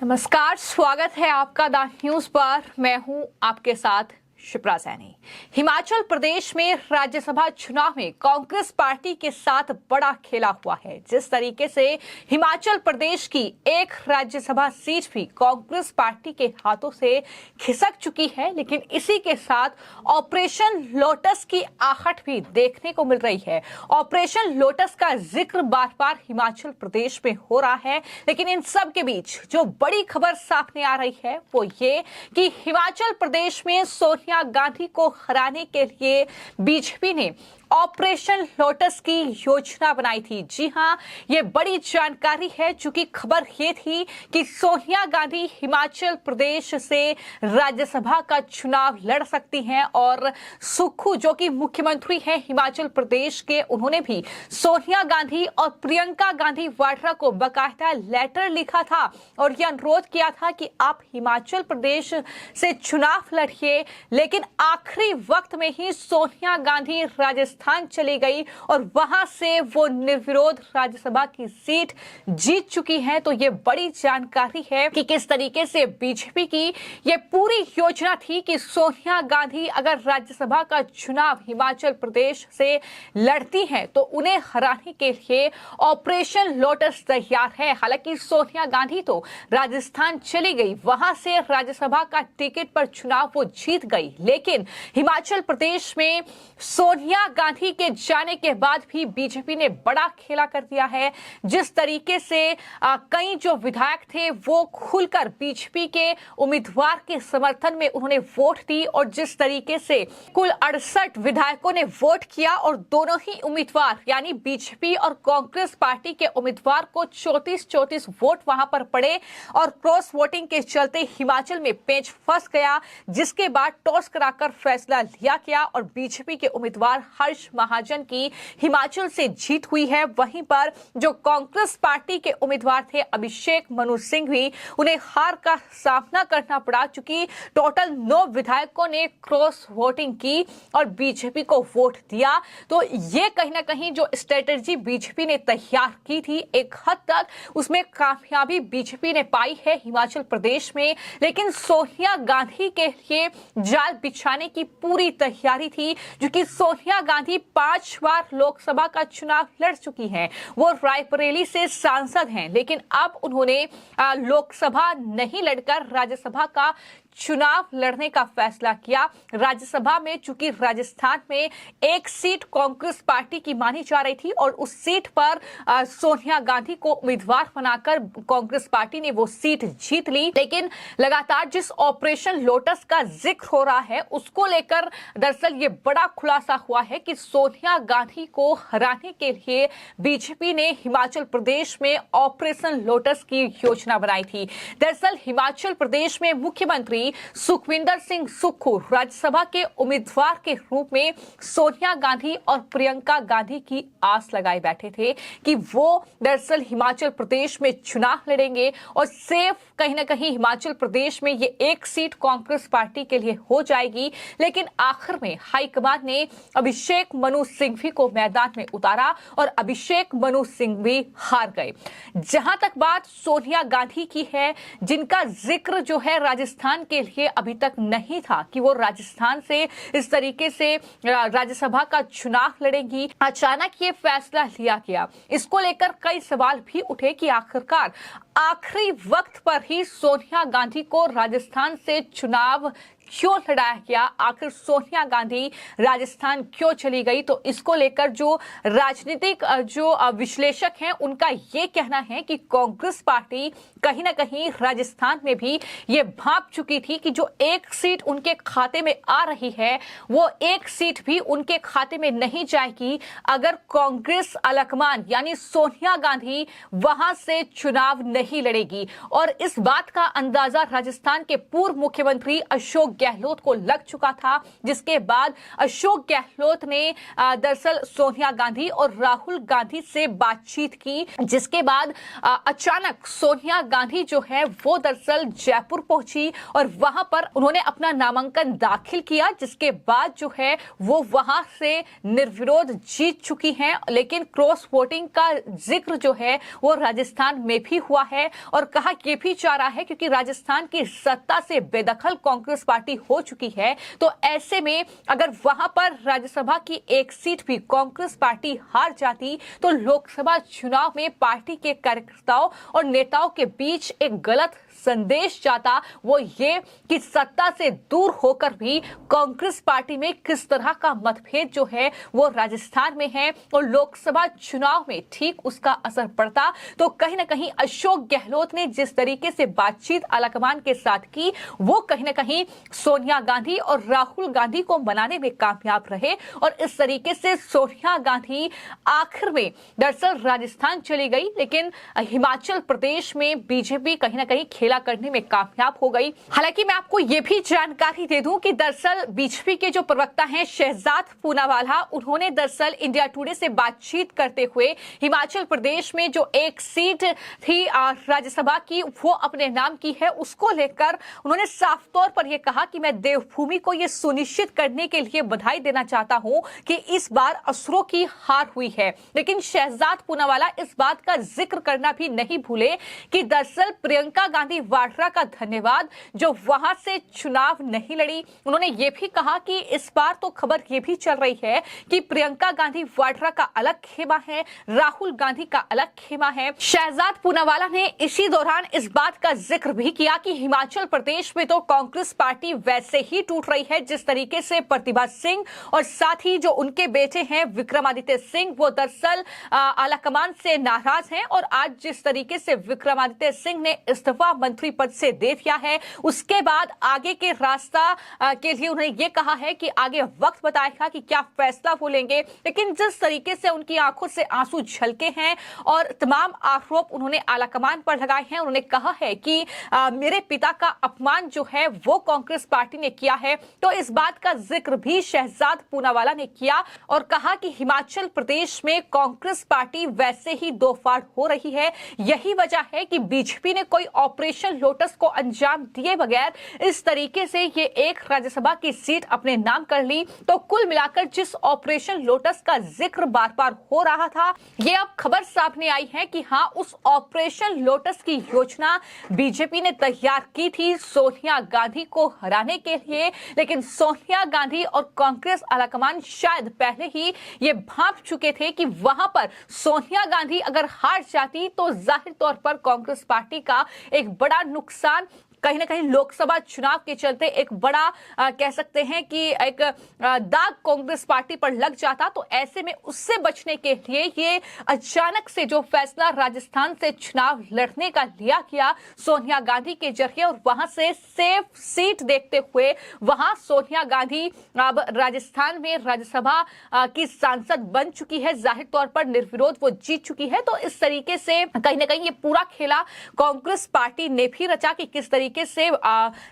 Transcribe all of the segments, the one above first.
नमस्कार, स्वागत है आपका द न्यूज पर। मैं हूं आपके साथ शिप्रा सैनी। हिमाचल प्रदेश में राज्यसभा चुनाव में कांग्रेस पार्टी के साथ बड़ा खेला हुआ है। जिस तरीके से हिमाचल प्रदेश की एक राज्यसभा सीट भी कांग्रेस पार्टी के हाथों से खिसक चुकी है, लेकिन इसी के साथ ऑपरेशन लोटस की आहट भी देखने को मिल रही है। ऑपरेशन लोटस का जिक्र बार बार हिमाचल प्रदेश में हो रहा है, लेकिन इन सब के बीच जो बड़ी खबर सामने आ रही है वो ये कि हिमाचल प्रदेश में सोनिया गांधी को हराने के लिए बीजेपी ने ऑपरेशन लोटस की योजना बनाई थी। जी हां, ये बड़ी जानकारी है, चूंकि खबर ये थी कि सोनिया गांधी हिमाचल प्रदेश से राज्यसभा का चुनाव लड़ सकती हैं और सुक्खू जो कि मुख्यमंत्री हैं हिमाचल प्रदेश के, उन्होंने भी सोनिया गांधी और प्रियंका गांधी वाड्रा को बाकायदा लेटर लिखा था और यह अनुरोध किया था कि आप हिमाचल प्रदेश से चुनाव लड़िए। लेकिन आखिरी वक्त में ही सोनिया गांधी राजस्थान चली गई और वहां से वो निर्विरोध राज्यसभा की सीट जीत चुकी हैं। तो ये बड़ी जानकारी है कि किस तरीके से बीजेपी की ये पूरी योजना थी कि सोनिया गांधी अगर राज्यसभा का चुनाव हिमाचल प्रदेश से लड़ती हैं तो उन्हें हराने के लिए ऑपरेशन लोटस तैयार है। हालांकि सोनिया गांधी तो राजस्थान चली गई, वहां से राज्यसभा का टिकट पर चुनाव वो जीत गई, लेकिन हिमाचल प्रदेश में सोनिया गांधी के जाने के बाद भी बीजेपी ने बड़ा खेला कर दिया है। जिस तरीके से कई जो विधायक थे वो खुलकर बीजेपी के उम्मीदवार के समर्थन में उन्होंने वोट दी और जिस तरीके से कुल 68 विधायकों ने वोट किया और दोनों ही उम्मीदवार यानी बीजेपी और कांग्रेस पार्टी के उम्मीदवार को 34 वोट वहां पर पड़े और क्रॉस वोटिंग के चलते हिमाचल में पेंच फंस गया, जिसके बाद टॉस कराकर फैसला लिया गया और बीजेपी के उम्मीदवार हर्ष महाजन की हिमाचल से जीत हुई है। वहीं पर जो कांग्रेस पार्टी के उम्मीदवार थे अभिषेक मनु सिंह भी, उन्हें हार का सामना करना पड़ा, चूंकि टोटल 9 विधायकों ने क्रॉस वोटिंग की और बीजेपी को वोट दिया। तो ये कहीं ना कहीं जो स्ट्रेटेजी बीजेपी ने तैयार की थी, एक हद तक उसमें कामयाबी बीजेपी ने पाई है हिमाचल प्रदेश में। लेकिन सोनिया गांधी के लिए जाल बिछाने की पूरी तैयारी थी, क्योंकि सोनिया गांधी 5 बार लोकसभा का चुनाव लड़ चुकी हैं। वो रायबरेली से सांसद हैं, लेकिन अब उन्होंने लोकसभा नहीं लड़कर राज्यसभा का चुनाव लड़ने का फैसला किया। राज्यसभा में चूंकि राजस्थान में एक सीट कांग्रेस पार्टी की मानी जा रही थी और उस सीट पर सोनिया गांधी को उम्मीदवार बनाकर कांग्रेस पार्टी ने वो सीट जीत ली। लेकिन लगातार जिस ऑपरेशन लोटस का जिक्र हो रहा है उसको लेकर दरअसल ये बड़ा खुलासा हुआ है कि सोनिया गांधी को हराने के लिए बीजेपी ने हिमाचल प्रदेश में ऑपरेशन लोटस की योजना बनाई थी। दरअसल हिमाचल प्रदेश में मुख्यमंत्री सुखविंदर सिंह सुक्खू राज्यसभा के उम्मीदवार के रूप में सोनिया गांधी और प्रियंका गांधी की आस लगाए बैठे थे कि वो दरअसल हिमाचल प्रदेश में चुनाव लड़ेंगे और सेफ कहीं ना कहीं हिमाचल प्रदेश में ये एक सीट कांग्रेस पार्टी के लिए हो जाएगी। लेकिन आखिर में हाईकमान ने अभिषेक मनु सिंघवी को मैदान में उतारा और अभिषेक मनु सिंघवी हार गए। जहां तक बात सोनिया गांधी की है, जिनका जिक्र जो है राजस्थान के लिए अभी तक नहीं था कि वो राजस्थान से इस तरीके से राज्यसभा का चुनाव लड़ेंगी, अचानक ये फैसला लिया गया। इसको लेकर कई सवाल भी उठे कि आखिरकार आखिरी वक्त पर ही सोनिया गांधी को राजस्थान से चुनाव क्यों लड़ाया गया, आखिर सोनिया गांधी राजस्थान क्यों चली गई। तो इसको लेकर जो राजनीतिक जो विश्लेषक हैं उनका ये कहना है कि कांग्रेस पार्टी कहीं ना कहीं राजस्थान में भी ये भांप चुकी थी कि जो एक सीट उनके खाते में आ रही है वो एक सीट भी उनके खाते में नहीं जाएगी अगर कांग्रेस अलकमान यानी सोनिया गांधी वहां से चुनाव नहीं लड़ेगी। और इस बात का अंदाजा राजस्थान के पूर्व मुख्यमंत्री अशोक गहलोत को लग चुका था, जिसके बाद अशोक गहलोत ने दरअसल सोनिया गांधी और राहुल गांधी से बातचीत की, जिसके बाद अचानक सोनिया गांधी जो है वो दरअसल जयपुर पहुंची और वहां पर उन्होंने अपना नामांकन दाखिल किया, जिसके बाद जो है वो वहां से निर्विरोध जीत चुकी हैं। लेकिन क्रॉस वोटिंग का जिक्र जो है वो राजस्थान में भी हुआ है और कहा यह भी जा रहा है क्योंकि राजस्थान की सत्ता से बेदखल कांग्रेस पार्टी हो चुकी है, तो ऐसे में अगर वहां पर राज्यसभा की एक सीट भी कांग्रेस पार्टी हार जाती तो लोकसभा चुनाव में पार्टी के कार्यकर्ताओं और नेताओं के बीच एक गलत संदेश जाता, वो ये कि सत्ता से दूर होकर भी कांग्रेस पार्टी में किस तरह का मतभेद जो है वो राजस्थान में है और लोकसभा चुनाव में ठीक उसका असर पड़ता। तो कहीं ना कहीं अशोक गहलोत ने जिस तरीके से बातचीत आलाकमान के साथ की, वो कहीं ना कहीं सोनिया गांधी और राहुल गांधी को मनाने में कामयाब रहे और इस तरीके से सोनिया गांधी आखिर में दरअसल राजस्थान चली गई, लेकिन हिमाचल प्रदेश में बीजेपी कहीं ना कहीं खेला करने में कामयाब हो गई। हालांकि मैं आपको यह भी जानकारी दे दूं कि दरअसल बीजेपी के जो प्रवक्ता हैं शहजाद पूनावाला, उन्होंने दरअसल इंडिया टुडे से बातचीत करते हुए हिमाचल प्रदेश में जो एक सीट थी राज्यसभा की वो अपने नाम की है, उसको लेकर उन्होंने साफ तौर पर यह कहा कि मैं देवभूमि को यह सुनिश्चित करने के लिए बधाई देना चाहता हूं कि इस बार असुरों की हार हुई है। लेकिन शहजाद पूनावाला इस बात का जिक्र करना भी नहीं भूले कि दरअसल प्रियंका गांधी वाड्रा का धन्यवाद जो वहां से चुनाव नहीं लड़ी। उन्होंने ये भी कहा कि इस बार तो खबर ये भी चल रही है कि प्रियंका गांधी वाड्रा का अलग खेमा है, राहुल गांधी का अलग खेमा है। शहजाद पूनावाला ने इसी दौरान इस बात का जिक्र भी किया कि हिमाचल प्रदेश में तो कांग्रेस पार्टी वैसे ही टूट रही है जिस तरीके से प्रतिभा सिंह और साथ ही जो उनके बेटे हैं विक्रमादित्य सिंह, वो दरअसल आलाकमान से नाराज हैं और आज जिस तरीके से विक्रमादित्य सिंह ने इस्तीफा मंत्री पद से दे दिया है, उसके बाद आगे के रास्ता के लिए उन्होंने ये कहा है कि आगे वक्त बताएगा कि क्या फैसला वो लेंगे। लेकिन जिस तरीके से उनकी आंखों से आंसू झलके हैं और तमाम आरोप उन्होंने आलाकमान पर लगाए हैं, उन्होंने कहा है कि मेरे पिता का अपमान जो है वो कांग्रेस पार्टी ने किया है। तो इस बात का जिक्र भी शहजाद पूनावाला ने किया और कहा कि हिमाचल प्रदेश में कांग्रेस पार्टी वैसे ही दो फाड़ हो रही है। यही वजह है कि बीजेपी ने कोई ऑपरेशन लोटस को अंजाम दिए बगैर इस तरीके से ये एक राज्यसभा की सीट अपने नाम कर ली। तो कुल मिलाकर जिस ऑपरेशन लोटस का जिक्र बार बार हो रहा था, ये अब खबर सामने आई है कि हाँ, उस ऑपरेशन लोटस की योजना बीजेपी ने तैयार की थी सोनिया गांधी को हराने के लिए। लेकिन सोनिया गांधी और कांग्रेस आलाकमान शायद पहले ही ये भांप चुके थे कि वहां पर सोनिया गांधी अगर हार जाती तो जाहिर तौर पर कांग्रेस पार्टी का एक बड़ा नुकसान कहीं ना कहीं लोकसभा चुनाव के चलते एक बड़ा कह सकते हैं कि एक दाग कांग्रेस पार्टी पर लग जाता। तो ऐसे में उससे बचने के लिए ये अचानक से जो फैसला राजस्थान से चुनाव लड़ने का लिया गया सोनिया गांधी के जरिए और वहां से सेफ सीट देखते हुए वहां सोनिया गांधी अब राजस्थान में राज्यसभा की सांसद बन चुकी है। जाहिर तौर पर निर्विरोध वो जीत चुकी है। तो इस तरीके से कहीं ना कहीं ये पूरा खेला कांग्रेस पार्टी ने भी रचा कि किस तरीके से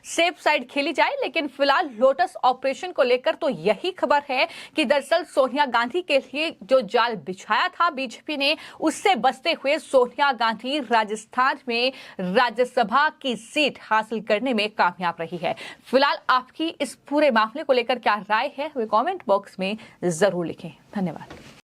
सेफ साइड खेली जाए। लेकिन फिलहाल लोटस ऑपरेशन को लेकर तो यही खबर है कि दरअसल सोनिया गांधी के लिए जो जाल बिछाया था बीजेपी ने, उससे बचते हुए सोनिया गांधी राजस्थान में राज्यसभा की सीट हासिल करने में कामयाब रही है। फिलहाल आपकी इस पूरे मामले को लेकर क्या राय है, वे कमेंट बॉक्स में जरूर लिखें। धन्यवाद।